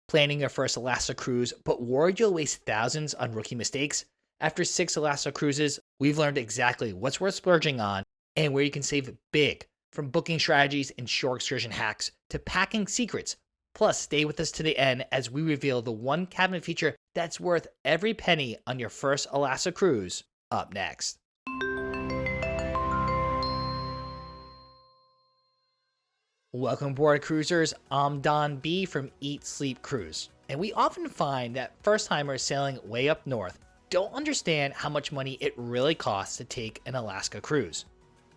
Planning your first Alaska cruise, but worried you'll waste thousands on rookie mistakes? After 6 Alaska cruises, we've learned exactly what's worth splurging on and where you can save big, from booking strategies and shore excursion hacks to packing secrets. Plus, stay with us to the end as we reveal the one cabin feature that's worth every penny on your first Alaska cruise, up next. Welcome aboard, cruisers. I'm Don B from Eat Sleep Cruise, and we often find that first-timers sailing way up north don't understand how much money it really costs to take an Alaska cruise.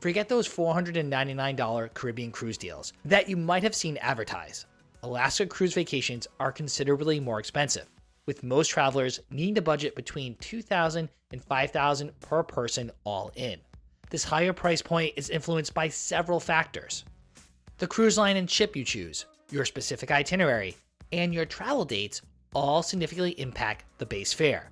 Forget those $499 Caribbean cruise deals that you might have seen advertised. Alaska cruise vacations are considerably more expensive, with most travelers needing to budget between $2,000 and $5,000 per person all in. This higher price point is influenced by several factors: the cruise line and ship you choose, your specific itinerary, and your travel dates all significantly impact the base fare.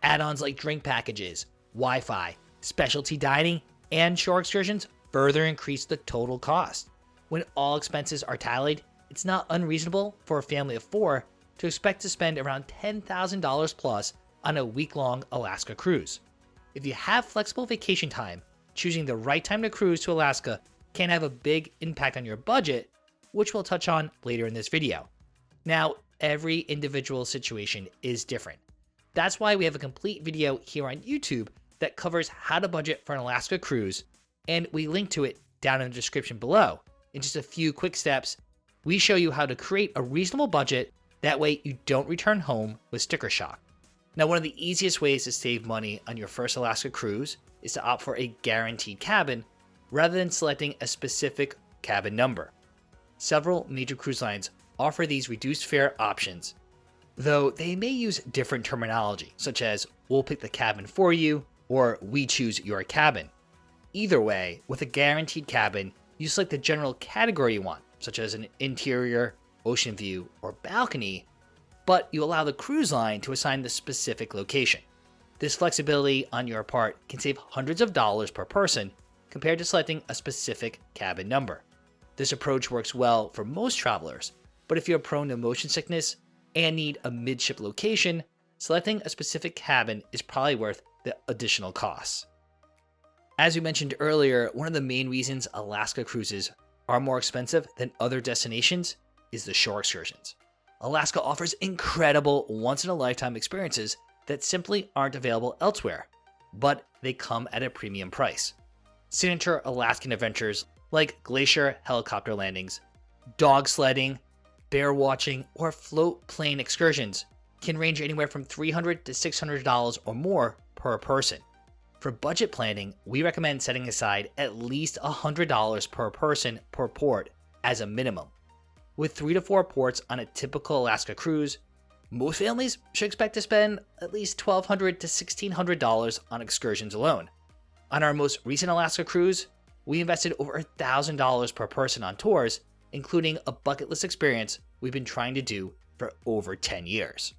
Add-ons like drink packages, Wi-Fi, specialty dining, and shore excursions further increase the total cost. When all expenses are tallied, it's not unreasonable for a family of 4 to expect to spend around $10,000 plus on a week-long Alaska cruise. If you have flexible vacation time, choosing the right time to cruise to Alaska can have a big impact on your budget, which we'll touch on later in this video. Now, every individual situation is different. That's why we have a complete video here on YouTube that covers how to budget for an Alaska cruise, and we link to it down in the description below. In just a few quick steps, we show you how to create a reasonable budget, that way you don't return home with sticker shock. Now, one of the easiest ways to save money on your first Alaska cruise is to opt for a guaranteed cabin rather than selecting a specific cabin number. Several major cruise lines offer these reduced fare options, though they may use different terminology, such as "we'll pick the cabin for you" or "we choose your cabin." Either way, with a guaranteed cabin, you select the general category you want, such as an interior, ocean view, or balcony, but you allow the cruise line to assign the specific location. This flexibility on your part can save hundreds of dollars per person compared to selecting a specific cabin number. This approach works well for most travelers, but if you're prone to motion sickness and need a midship location, selecting a specific cabin is probably worth the additional costs. As we mentioned earlier, one of the main reasons Alaska cruises are more expensive than other destinations is the shore excursions. Alaska offers incredible once-in-a-lifetime experiences that simply aren't available elsewhere, but they come at a premium price. Signature Alaskan adventures like glacier helicopter landings, dog sledding, bear watching, or float plane excursions can range anywhere from $300 to $600 or more per person. For budget planning, we recommend setting aside at least $100 per person per port as a minimum. With 3 to 4 ports on a typical Alaska cruise, most families should expect to spend at least $1,200 to $1,600 on excursions alone. On our most recent Alaska cruise, we invested over $1,000 per person on tours, including a bucket list experience we've been trying to do for over 10 years.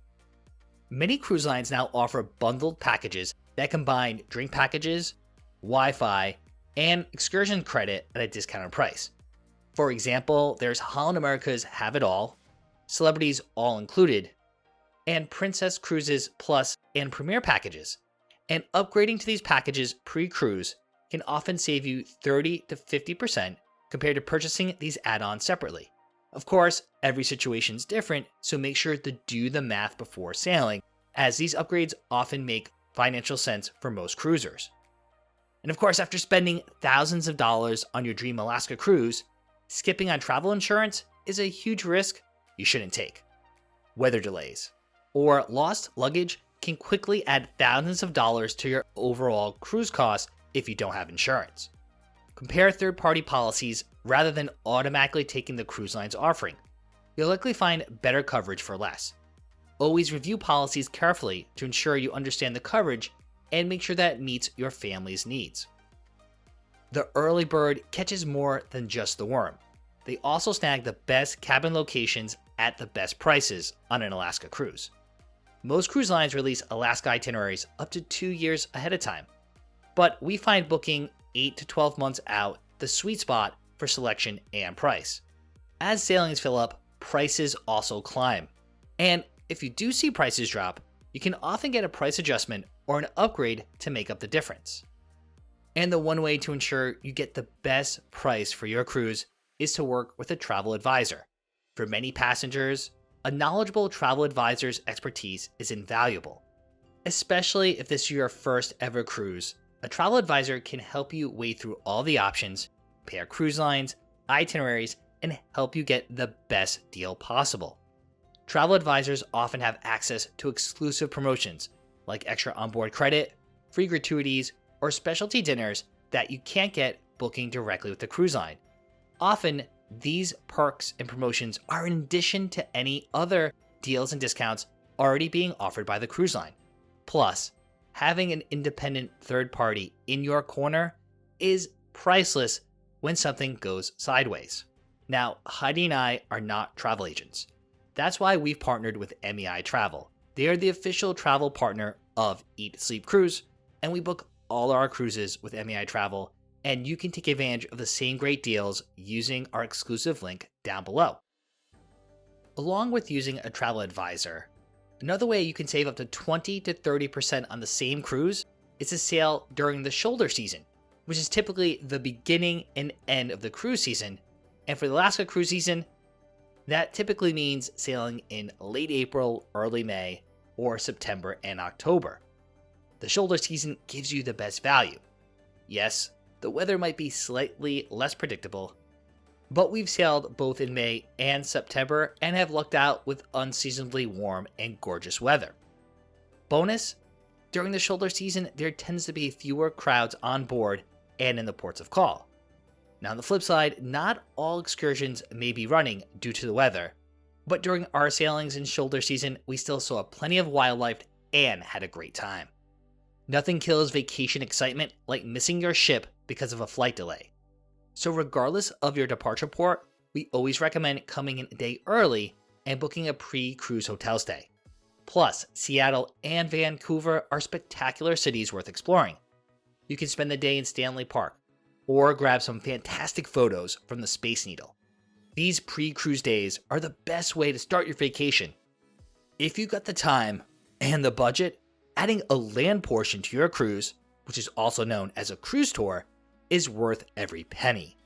Many cruise lines now offer bundled packages that combine drink packages, Wi-Fi, and excursion credit at a discounted price. For example, there's Holland America's Have It All, Celebrities All Included, and Princess Cruises Plus and Premier packages. And upgrading to these packages pre-cruise can often save you 30 to 50% compared to purchasing these add-ons separately. Of course, every situation is different, so make sure to do the math before sailing, as these upgrades often make financial sense for most cruisers. And of course, after spending thousands of dollars on your dream Alaska cruise, skipping on travel insurance is a huge risk you shouldn't take. Weather delays or lost luggage can quickly add thousands of dollars to your overall cruise costs if you don't have insurance. Compare third-party policies rather than automatically taking the cruise line's offering. You'll likely find better coverage for less. Always review policies carefully to ensure you understand the coverage and make sure that it meets your family's needs. The early bird catches more than just the worm. They also snag the best cabin locations at the best prices on an Alaska cruise. Most cruise lines release Alaska itineraries up to 2 years ahead of time, but we find booking 8 to 12 months out the sweet spot for selection and price. As sailings fill up, prices also climb. And if you do see prices drop, you can often get a price adjustment or an upgrade to make up the difference. And the one way to ensure you get the best price for your cruise is to work with a travel advisor. For many passengers, a knowledgeable travel advisor's expertise is invaluable. Especially if this is your first ever cruise, a travel advisor can help you wade through all the options, compare cruise lines, itineraries, and help you get the best deal possible. Travel advisors often have access to exclusive promotions like extra onboard credit, free gratuities, or specialty dinners that you can't get booking directly with the cruise line. Often, these perks and promotions are in addition to any other deals and discounts already being offered by the cruise line. Plus, having an independent third party in your corner is priceless when something goes sideways. Now, Heidi and I are not travel agents. That's why we've partnered with MEI Travel. They are the official travel partner of Eat, Sleep, Cruise, and we book all our cruises with MEI Travel, and you can take advantage of the same great deals using our exclusive link down below. Along with using a travel advisor, another way you can save up to 20 to 30% on the same cruise is to sail during the shoulder season, which is typically the beginning and end of the cruise season. And for the Alaska cruise season, that typically means sailing in late April, early May, or September and October. The shoulder season gives you the best value. Yes, the weather might be slightly less predictable, but we've sailed both in May and September and have lucked out with unseasonably warm and gorgeous weather. Bonus, during the shoulder season, there tends to be fewer crowds on board and in the ports of call. Now on the flip side, not all excursions may be running due to the weather, but during our sailings in shoulder season, we still saw plenty of wildlife and had a great time. Nothing kills vacation excitement like missing your ship because of a flight delay. So regardless of your departure port, we always recommend coming in a day early and booking a pre-cruise hotel stay. Plus, Seattle and Vancouver are spectacular cities worth exploring. You can spend the day in Stanley Park, or grab some fantastic photos from the Space Needle. These pre-cruise days are the best way to start your vacation. If you've got the time and the budget, adding a land portion to your cruise, which is also known as a cruise tour, is worth every penny.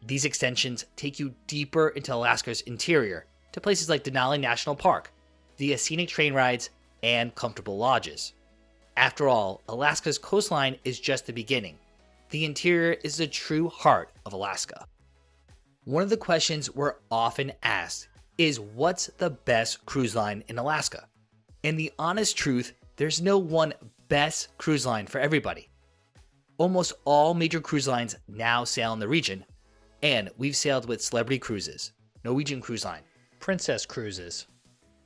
These extensions take you deeper into Alaska's interior to places like Denali National Park, via scenic train rides and comfortable lodges. After all, Alaska's coastline is just the beginning. The interior is the true heart of Alaska. One of the questions we're often asked is, what's the best cruise line in Alaska? And the honest truth, there's no one best cruise line for everybody. Almost all major cruise lines now sail in the region, and we've sailed with Celebrity Cruises, Norwegian Cruise Line, Princess Cruises,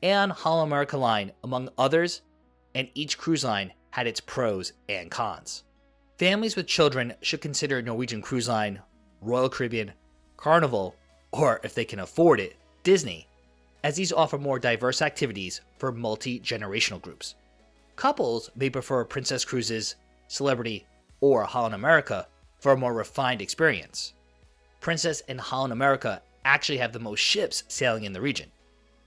and Holland America Line, among others, and each cruise line had its pros and cons. Families with children should consider Norwegian Cruise Line, Royal Caribbean, Carnival, or if they can afford it, Disney, as these offer more diverse activities for multi-generational groups. Couples may prefer Princess Cruises, Celebrity, or Holland America for a more refined experience. Princess and Holland America actually have the most ships sailing in the region.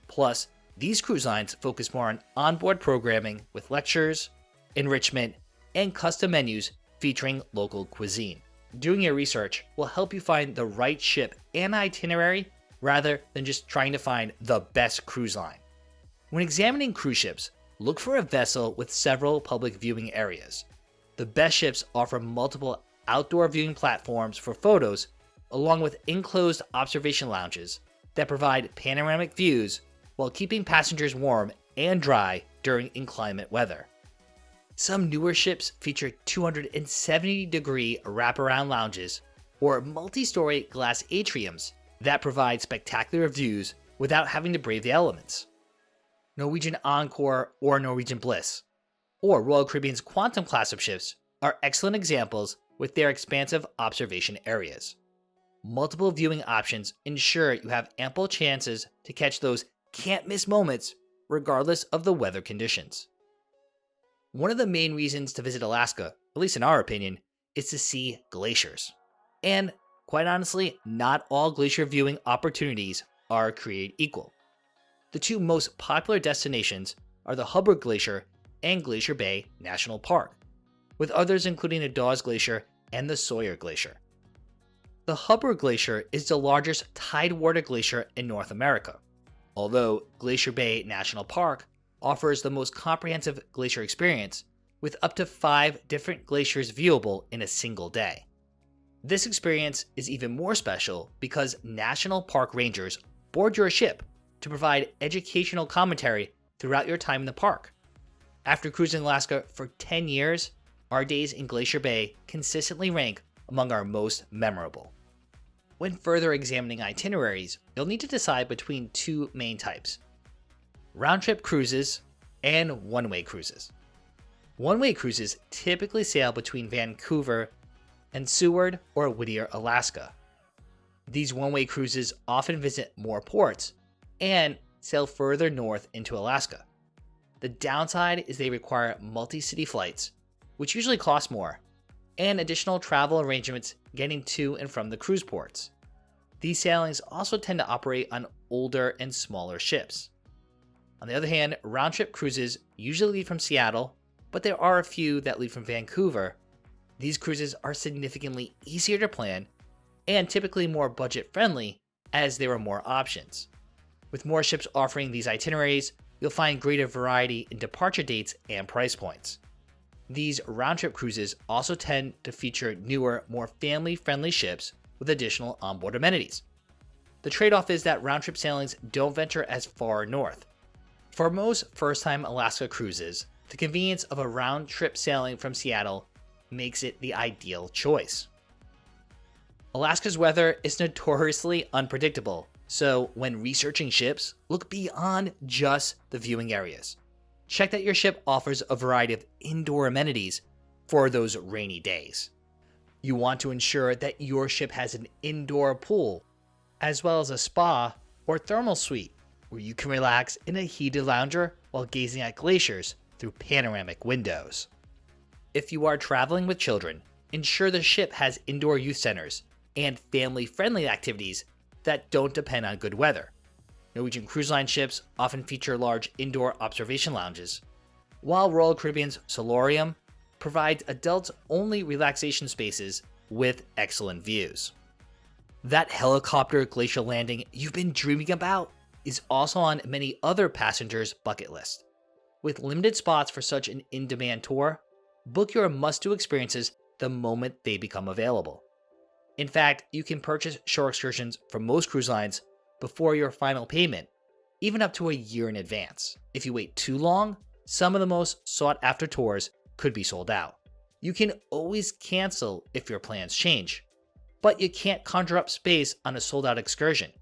Plus, these cruise lines focus more on onboard programming with lectures, enrichment, and custom menus featuring local cuisine. Doing your research will help you find the right ship and itinerary rather than just trying to find the best cruise line. When examining cruise ships, look for a vessel with several public viewing areas. The best ships offer multiple outdoor viewing platforms for photos, along with enclosed observation lounges that provide panoramic views while keeping passengers warm and dry during inclement weather. Some newer ships feature 270-degree wraparound lounges or multi-story glass atriums that provide spectacular views without having to brave the elements. Norwegian Encore or Norwegian Bliss, or Royal Caribbean's Quantum class of ships are excellent examples with their expansive observation areas. Multiple viewing options ensure you have ample chances to catch those can't-miss moments regardless of the weather conditions. One of the main reasons to visit Alaska, at least in our opinion, is to see glaciers. And quite honestly, not all glacier viewing opportunities are created equal. The two most popular destinations are the Hubbard Glacier and Glacier Bay National Park, with others including the Dawes Glacier and the Sawyer Glacier. The Hubbard Glacier is the largest tidewater glacier in North America, although Glacier Bay National Park offers the most comprehensive glacier experience with up to 5 different glaciers viewable in a single day. This experience is even more special because national park rangers board your ship to provide educational commentary throughout your time in the park. After cruising Alaska for 10 years, our days in Glacier Bay consistently rank among our most memorable. When further examining itineraries, you'll need to decide between two main types: round-trip cruises and one-way cruises. One-way cruises typically sail between Vancouver and Seward or Whittier, Alaska. These one-way cruises often visit more ports and sail further north into Alaska. The downside is they require multi-city flights, which usually cost more, and additional travel arrangements getting to and from the cruise ports. These sailings also tend to operate on older and smaller ships. On the other hand, round-trip cruises usually leave from Seattle, but there are a few that leave from Vancouver. These cruises are significantly easier to plan and typically more budget-friendly as there are more options. With more ships offering these itineraries, you'll find greater variety in departure dates and price points. These round-trip cruises also tend to feature newer, more family-friendly ships with additional onboard amenities. The trade-off is that round-trip sailings don't venture as far north. For most first-time Alaska cruises, the convenience of a round-trip sailing from Seattle makes it the ideal choice. Alaska's weather is notoriously unpredictable, so when researching ships, look beyond just the viewing areas. Check that your ship offers a variety of indoor amenities for those rainy days. You want to ensure that your ship has an indoor pool, as well as a spa or thermal suite where you can relax in a heated lounger while gazing at glaciers through panoramic windows. If you are traveling with children, ensure the ship has indoor youth centers and family-friendly activities that don't depend on good weather. Norwegian Cruise Line ships often feature large indoor observation lounges, while Royal Caribbean's Solarium provides adults-only relaxation spaces with excellent views. That helicopter glacial landing you've been dreaming about is also on many other passengers' bucket list. With limited spots for such an in-demand tour, book your must-do experiences the moment they become available. In fact, you can purchase shore excursions from most cruise lines before your final payment, even up to a year in advance. If you wait too long, some of the most sought-after tours could be sold out. You can always cancel if your plans change, but you can't conjure up space on a sold-out excursion.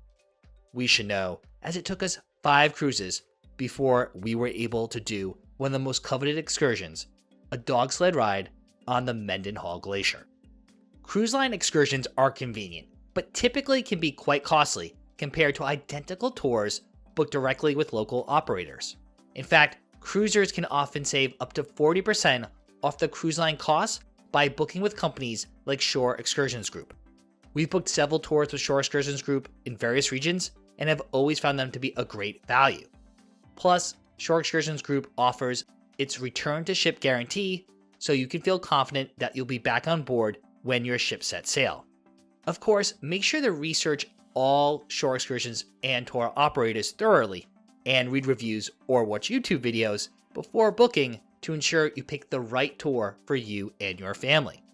We should know, as it took us 5 cruises before we were able to do one of the most coveted excursions, a dog sled ride on the Mendenhall Glacier. Cruise line excursions are convenient, but typically can be quite costly compared to identical tours booked directly with local operators. In fact, cruisers can often save up to 40% off the cruise line costs by booking with companies like Shore Excursions Group. We've booked several tours with Shore Excursions Group in various regions and have always found them to be a great value. Plus, Shore Excursions Group offers its return to ship guarantee, so you can feel confident that you'll be back on board when your ship sets sail. Of course, make sure to research all shore excursions and tour operators thoroughly and read reviews or watch YouTube videos before booking to ensure you pick the right tour for you and your family.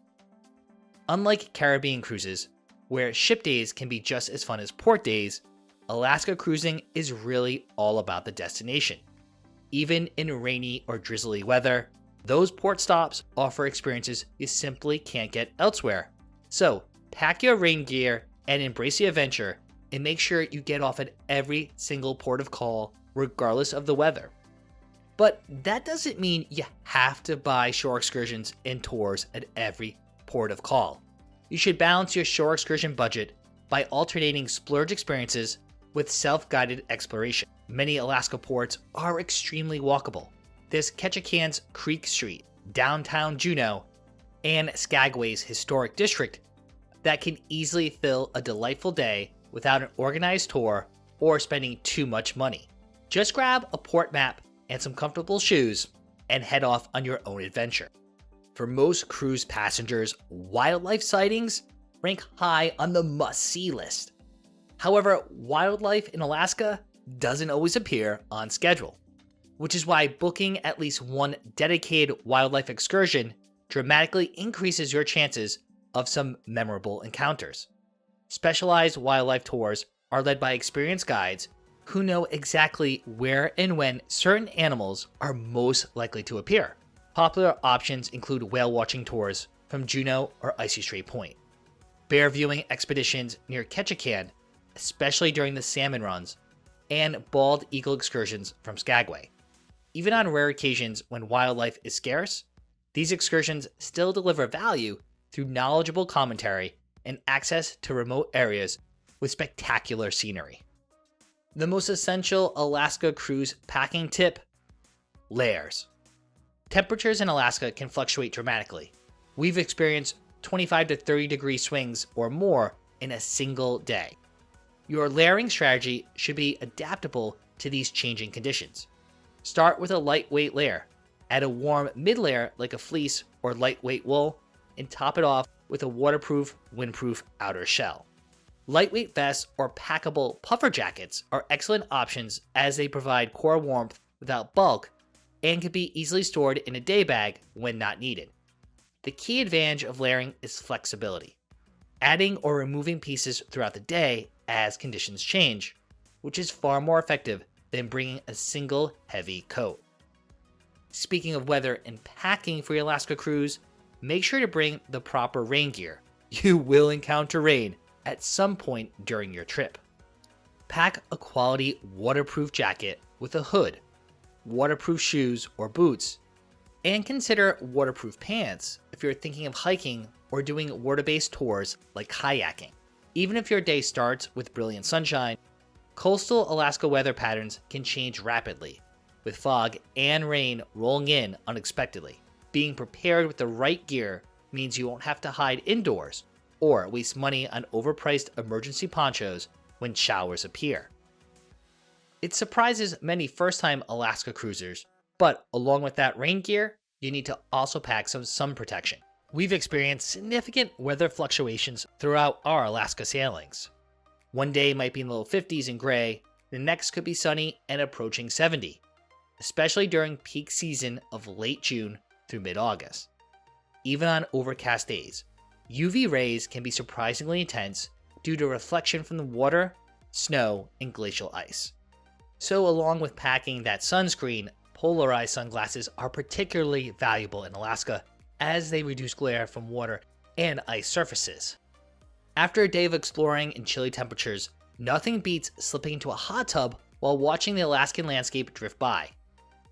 Unlike Caribbean cruises, where ship days can be just as fun as port days, Alaska cruising is really all about the destination. Even in rainy or drizzly weather, those port stops offer experiences you simply can't get elsewhere. So, pack your rain gear and embrace the adventure, and make sure you get off at every single port of call, regardless of the weather. But that doesn't mean you have to buy shore excursions and tours at every port of call. You should balance your shore excursion budget by alternating splurge experiences with self-guided exploration. Many Alaska ports are extremely walkable. There's Ketchikan's Creek Street, downtown Juneau, and Skagway's historic district that can easily fill a delightful day without an organized tour or spending too much money. Just grab a port map and some comfortable shoes and head off on your own adventure. For most cruise passengers, wildlife sightings rank high on the must-see list. However, wildlife in Alaska doesn't always appear on schedule, which is why booking at least one dedicated wildlife excursion dramatically increases your chances of some memorable encounters. Specialized wildlife tours are led by experienced guides who know exactly where and when certain animals are most likely to appear. Popular options include whale watching tours from Juneau or Icy Strait Point, bear viewing expeditions near Ketchikan, especially during the salmon runs, and bald eagle excursions from Skagway. Even on rare occasions when wildlife is scarce, these excursions still deliver value through knowledgeable commentary and access to remote areas with spectacular scenery. The most essential Alaska cruise packing tip: layers. Temperatures in Alaska can fluctuate dramatically. We've experienced 25 to 30 degree swings or more in a single day. Your layering strategy should be adaptable to these changing conditions. Start with a lightweight layer, add a warm mid-layer like a fleece or lightweight wool, and top it off with a waterproof, windproof outer shell. Lightweight vests or packable puffer jackets are excellent options as they provide core warmth without bulk and can be easily stored in a day bag when not needed. The key advantage of layering is flexibility, adding or removing pieces throughout the day as conditions change, which is far more effective than bringing a single heavy coat. Speaking of weather and packing for your Alaska cruise, make sure to bring the proper rain gear. You will encounter rain at some point during your trip. Pack a quality waterproof jacket with a hood, waterproof shoes or boots, and consider waterproof pants if you're thinking of hiking or doing water-based tours like kayaking. Even if your day starts with brilliant sunshine, coastal Alaska weather patterns can change rapidly, with fog and rain rolling in unexpectedly. Being prepared with the right gear means you won't have to hide indoors or waste money on overpriced emergency ponchos when showers appear. It surprises many first-time Alaska cruisers, but along with that rain gear, you need to also pack some sun protection. We've experienced significant weather fluctuations throughout our Alaska sailings. One day might be in the low 50s and gray, the next could be sunny and approaching 70, especially during peak season of late June through mid-August. Even on overcast days, UV rays can be surprisingly intense due to reflection from the water, snow, and glacial ice. So along with packing that sunscreen, polarized sunglasses are particularly valuable in Alaska as they reduce glare from water and ice surfaces. After a day of exploring in chilly temperatures, nothing beats slipping into a hot tub while watching the Alaskan landscape drift by.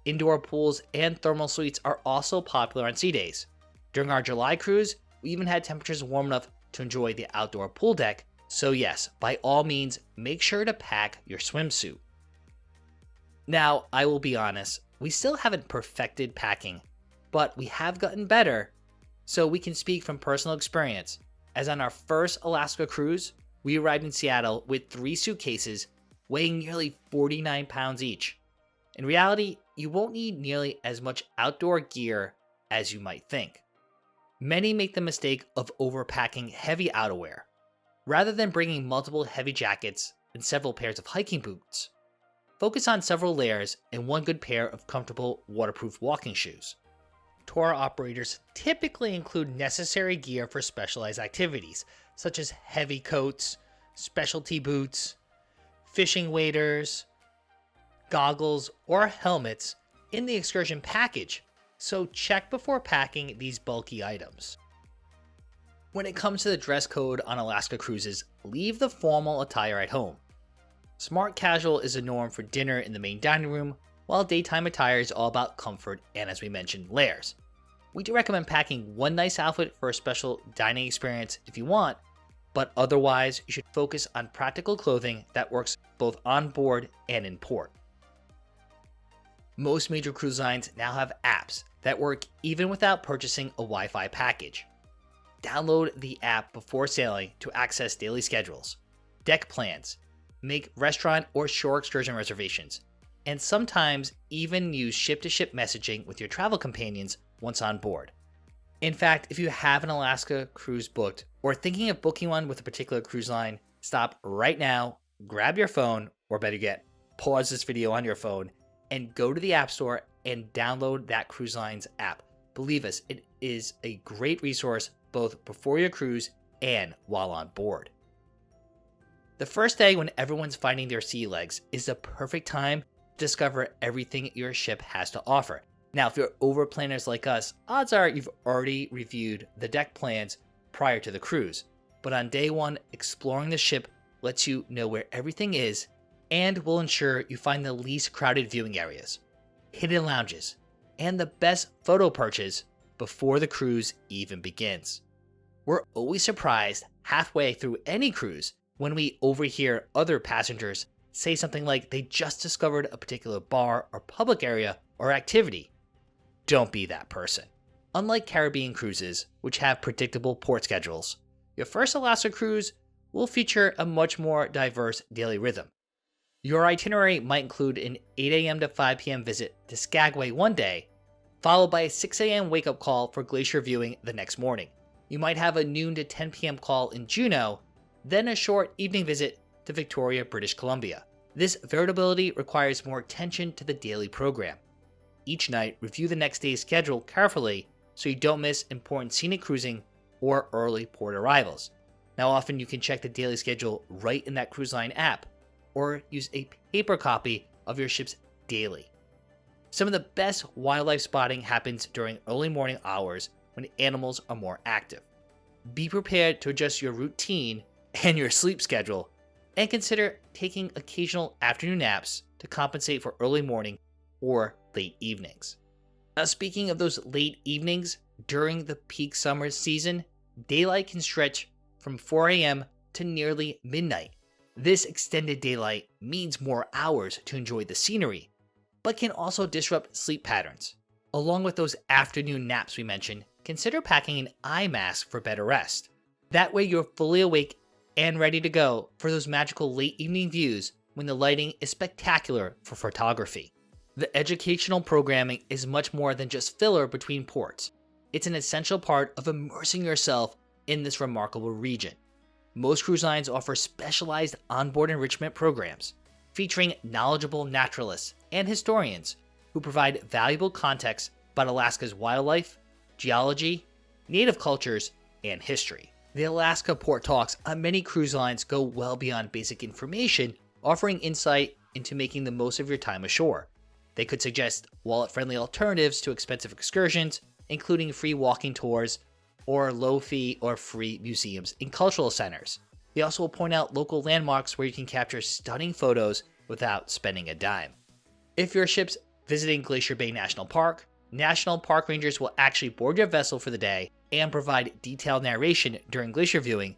Indoor pools and thermal suites are also popular on sea days. During our July cruise, we even had temperatures warm enough to enjoy the outdoor pool deck, so yes, by all means, make sure to pack your swimsuit. Now, I will be honest, we still haven't perfected packing, but we have gotten better, so we can speak from personal experience, as on our first Alaska cruise, we arrived in Seattle with 3 suitcases weighing nearly 49 pounds each. In reality, you won't need nearly as much outdoor gear as you might think. Many make the mistake of overpacking heavy outerwear, rather than bringing multiple heavy jackets and several pairs of hiking boots. Focus on several layers and one good pair of comfortable waterproof walking shoes. Tour operators typically include necessary gear for specialized activities, such as heavy coats, specialty boots, fishing waders, goggles, or helmets in the excursion package, so check before packing these bulky items. When it comes to the dress code on Alaska cruises, leave the formal attire at home. Smart casual is a norm for dinner in the main dining room, while daytime attire is all about comfort and, as we mentioned, layers. We do recommend packing one nice outfit for a special dining experience if you want, but otherwise you should focus on practical clothing that works both on board and in port. Most major cruise lines now have apps that work even without purchasing a Wi-Fi package. Download the app before sailing to access daily schedules, deck plans, make restaurant or shore excursion reservations, and sometimes even use ship-to-ship messaging with your travel companions once on board. In fact, if you have an Alaska cruise booked or thinking of booking one with a particular cruise line, stop right now, grab your phone, or better yet, pause this video on your phone and go to the App Store and download that cruise line's app. Believe us, it is a great resource both before your cruise and while on board. The first day when everyone's finding their sea legs is the perfect time to discover everything your ship has to offer. Now, if you're over planners like us, odds are you've already reviewed the deck plans prior to the cruise. But on day one, exploring the ship lets you know where everything is and will ensure you find the least crowded viewing areas, hidden lounges, and the best photo perches before the cruise even begins. We're always surprised halfway through any cruise when we overhear other passengers say something like they just discovered a particular bar or public area or activity. Don't be that person. Unlike Caribbean cruises, which have predictable port schedules, your first Alaska cruise will feature a much more diverse daily rhythm. Your itinerary might include an 8 a.m. to 5 p.m. visit to Skagway one day, followed by a 6 a.m. wake-up call for glacier viewing the next morning. You might have a noon to 10 p.m. call in Juneau, then a short evening visit to Victoria, British Columbia. This variability requires more attention to the daily program. Each night, review the next day's schedule carefully so you don't miss important scenic cruising or early port arrivals. Now, often you can check the daily schedule right in that cruise line app, or use a paper copy of your ship's daily. Some of the best wildlife spotting happens during early morning hours when animals are more active. Be prepared to adjust your routine and your sleep schedule, and consider taking occasional afternoon naps to compensate for early morning or late evenings. Now, speaking of those late evenings, during the peak summer season, daylight can stretch from 4 a.m. to nearly midnight. This extended daylight means more hours to enjoy the scenery, but can also disrupt sleep patterns. Along with those afternoon naps we mentioned, consider packing an eye mask for better rest. That way you're fully awake and ready to go for those magical late evening views when the lighting is spectacular for photography. The educational programming is much more than just filler between ports. It's an essential part of immersing yourself in this remarkable region. Most cruise lines offer specialized onboard enrichment programs featuring knowledgeable naturalists and historians who provide valuable context about Alaska's wildlife, geology, native cultures, and history. The Alaska Port Talks on many cruise lines go well beyond basic information, offering insight into making the most of your time ashore. They could suggest wallet-friendly alternatives to expensive excursions, including free walking tours or low-fee or free museums and cultural centers. They also will point out local landmarks where you can capture stunning photos without spending a dime. If your ship's visiting Glacier Bay National Park Park rangers will actually board your vessel for the day and provide detailed narration during glacier viewing,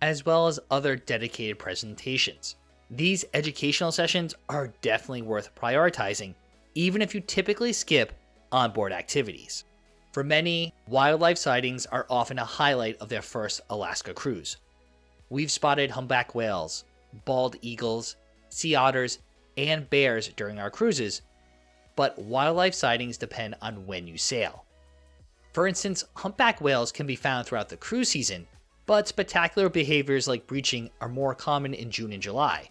as well as other dedicated presentations. These educational sessions are definitely worth prioritizing, even if you typically skip onboard activities. For many, wildlife sightings are often a highlight of their first Alaska cruise. We've spotted humpback whales, bald eagles, sea otters, and bears during our cruises, but wildlife sightings depend on when you sail. For instance, humpback whales can be found throughout the cruise season, but spectacular behaviors like breaching are more common in June and July.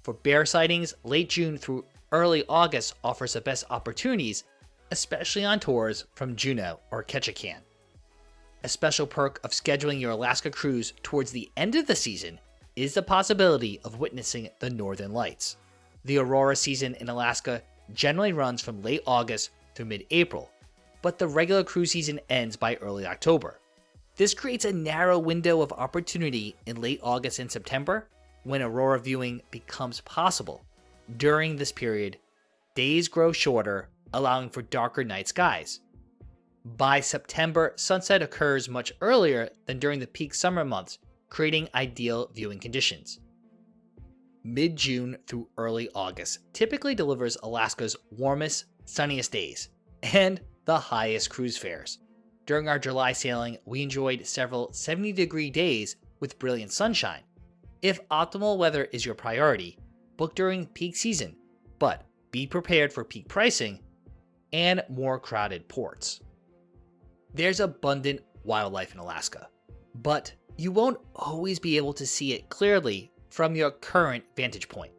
For bear sightings, late June through early August offers the best opportunities, especially on tours from Juneau or Ketchikan. A special perk of scheduling your Alaska cruise towards the end of the season is the possibility of witnessing the Northern Lights. The aurora season in Alaska generally runs from late August through mid-April, but the regular cruise season ends by early October. This creates a narrow window of opportunity in late August and September when aurora viewing becomes possible. During this period, days grow shorter, allowing for darker night skies. By September, sunset occurs much earlier than during the peak summer months, creating ideal viewing conditions. Mid-June through early August typically delivers Alaska's warmest, sunniest days, and the highest cruise fares. During our July sailing, we enjoyed several 70-degree days with brilliant sunshine. If optimal weather is your priority, book during peak season, but be prepared for peak pricing, and more crowded ports. There's abundant wildlife in Alaska, but you won't always be able to see it clearly from your current vantage point.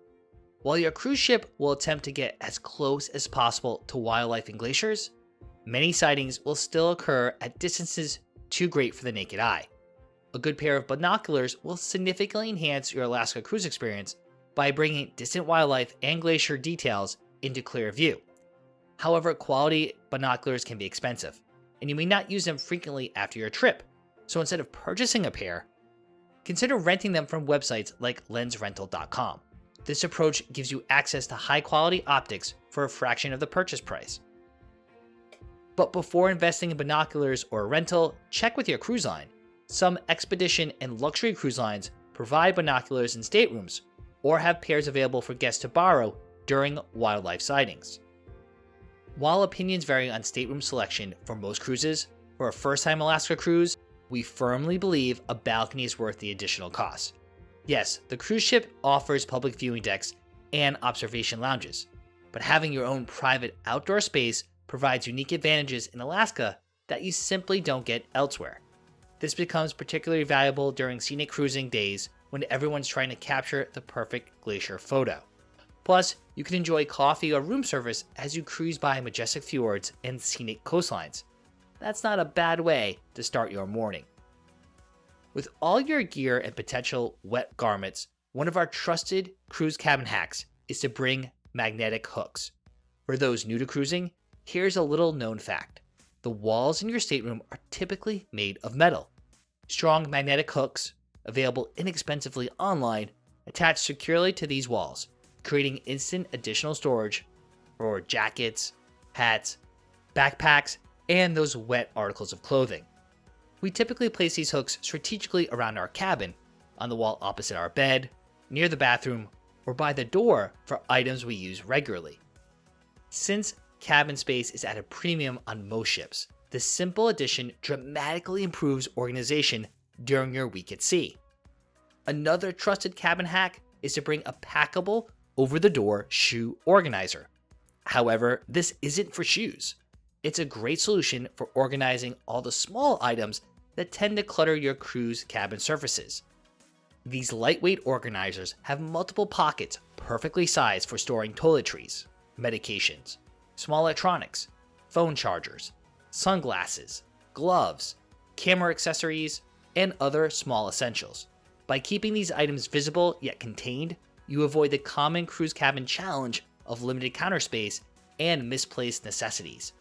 While your cruise ship will attempt to get as close as possible to wildlife and glaciers, many sightings will still occur at distances too great for the naked eye. A good pair of binoculars will significantly enhance your Alaska cruise experience by bringing distant wildlife and glacier details into clear view. However, quality binoculars can be expensive, and you may not use them frequently after your trip. So instead of purchasing a pair, consider renting them from websites like lensrental.com. This approach gives you access to high-quality optics for a fraction of the purchase price. But before investing in binoculars or a rental, check with your cruise line. Some expedition and luxury cruise lines provide binoculars in staterooms or have pairs available for guests to borrow during wildlife sightings. While opinions vary on stateroom selection for most cruises, for a first-time Alaska cruise, we firmly believe a balcony is worth the additional cost. Yes, the cruise ship offers public viewing decks and observation lounges, but having your own private outdoor space provides unique advantages in Alaska that you simply don't get elsewhere. This becomes particularly valuable during scenic cruising days when everyone's trying to capture the perfect glacier photo. Plus, you can enjoy coffee or room service as you cruise by majestic fjords and scenic coastlines. That's not a bad way to start your morning. With all your gear and potential wet garments, one of our trusted cruise cabin hacks is to bring magnetic hooks. For those new to cruising, here's a little known fact. The walls in your stateroom are typically made of metal. Strong magnetic hooks, available inexpensively online, attach securely to these walls, creating instant additional storage for jackets, hats, backpacks, and those wet articles of clothing. We typically place these hooks strategically around our cabin, on the wall opposite our bed, near the bathroom, or by the door for items we use regularly. Since cabin space is at a premium on most ships, this simple addition dramatically improves organization during your week at sea. Another trusted cabin hack is to bring a packable over-the-door shoe organizer. However, this isn't for shoes. It's a great solution for organizing all the small items that tend to clutter your cruise cabin surfaces. These lightweight organizers have multiple pockets perfectly sized for storing toiletries, medications, small electronics, phone chargers, sunglasses, gloves, camera accessories, and other small essentials. By keeping these items visible yet contained, you avoid the common cruise cabin challenge of limited counter space and misplaced necessities.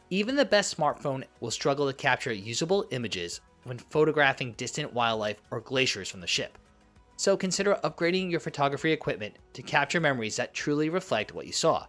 Even the best smartphone will struggle to capture usable images when photographing distant wildlife or glaciers from the ship. So consider upgrading your photography equipment to capture memories that truly reflect what you saw.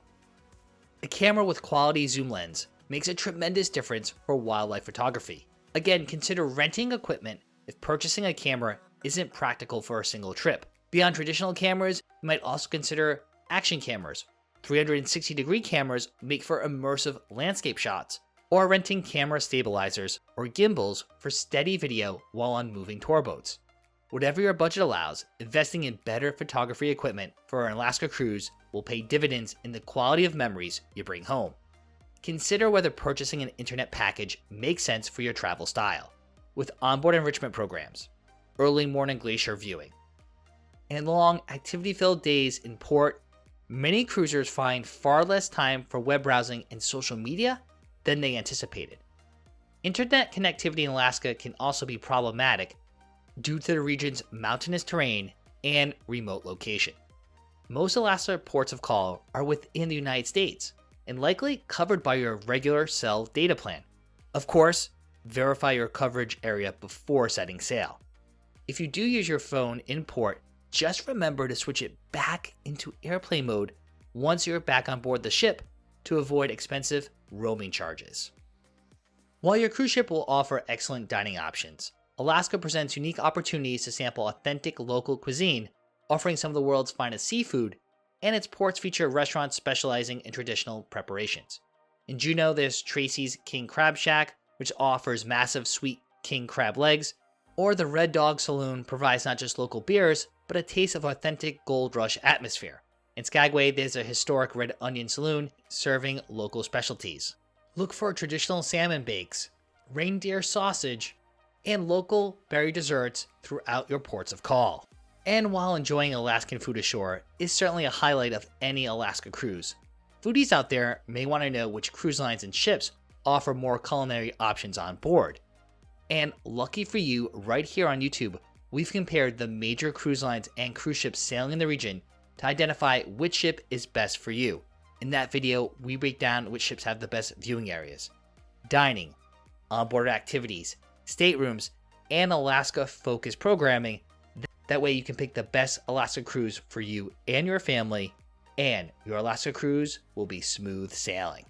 A camera with quality zoom lens makes a tremendous difference for wildlife photography. Again, consider renting equipment if purchasing a camera isn't practical for a single trip. Beyond traditional cameras, you might also consider action cameras. 360-degree cameras make for immersive landscape shots, or renting camera stabilizers or gimbals for steady video while on moving tour boats. Whatever your budget allows, investing in better photography equipment for an Alaska cruise will pay dividends in the quality of memories you bring home. Consider whether purchasing an internet package makes sense for your travel style, with onboard enrichment programs, early morning glacier viewing, and long activity-filled days in port. Many cruisers find far less time for web browsing and social media than they anticipated. Internet connectivity in Alaska can also be problematic due to the region's mountainous terrain and remote location. Most Alaska ports of call are within the United States and likely covered by your regular cell data plan. Of course, verify your coverage area before setting sail. If you do use your phone in port, just remember to switch it back into airplane mode once you're back on board the ship to avoid expensive roaming charges. While your cruise ship will offer excellent dining options, Alaska presents unique opportunities to sample authentic local cuisine, offering some of the world's finest seafood, and its ports feature restaurants specializing in traditional preparations. In Juneau, there's Tracy's King Crab Shack, which offers massive sweet king crab legs, or the Red Dog Saloon provides not just local beers, but a taste of authentic Gold Rush atmosphere. In Skagway, there's a historic Red Onion Saloon serving local specialties. Look for traditional salmon bakes, reindeer sausage, and local berry desserts throughout your ports of call. And while enjoying Alaskan food ashore is certainly a highlight of any Alaska cruise, foodies out there may want to know which cruise lines and ships offer more culinary options on board. And lucky for you, right here on YouTube, we've compared the major cruise lines and cruise ships sailing in the region to identify which ship is best for you. In that video, we break down which ships have the best viewing areas, dining, onboard activities, staterooms, and Alaska-focused programming. That way you can pick the best Alaska cruise for you and your family, and your Alaska cruise will be smooth sailing.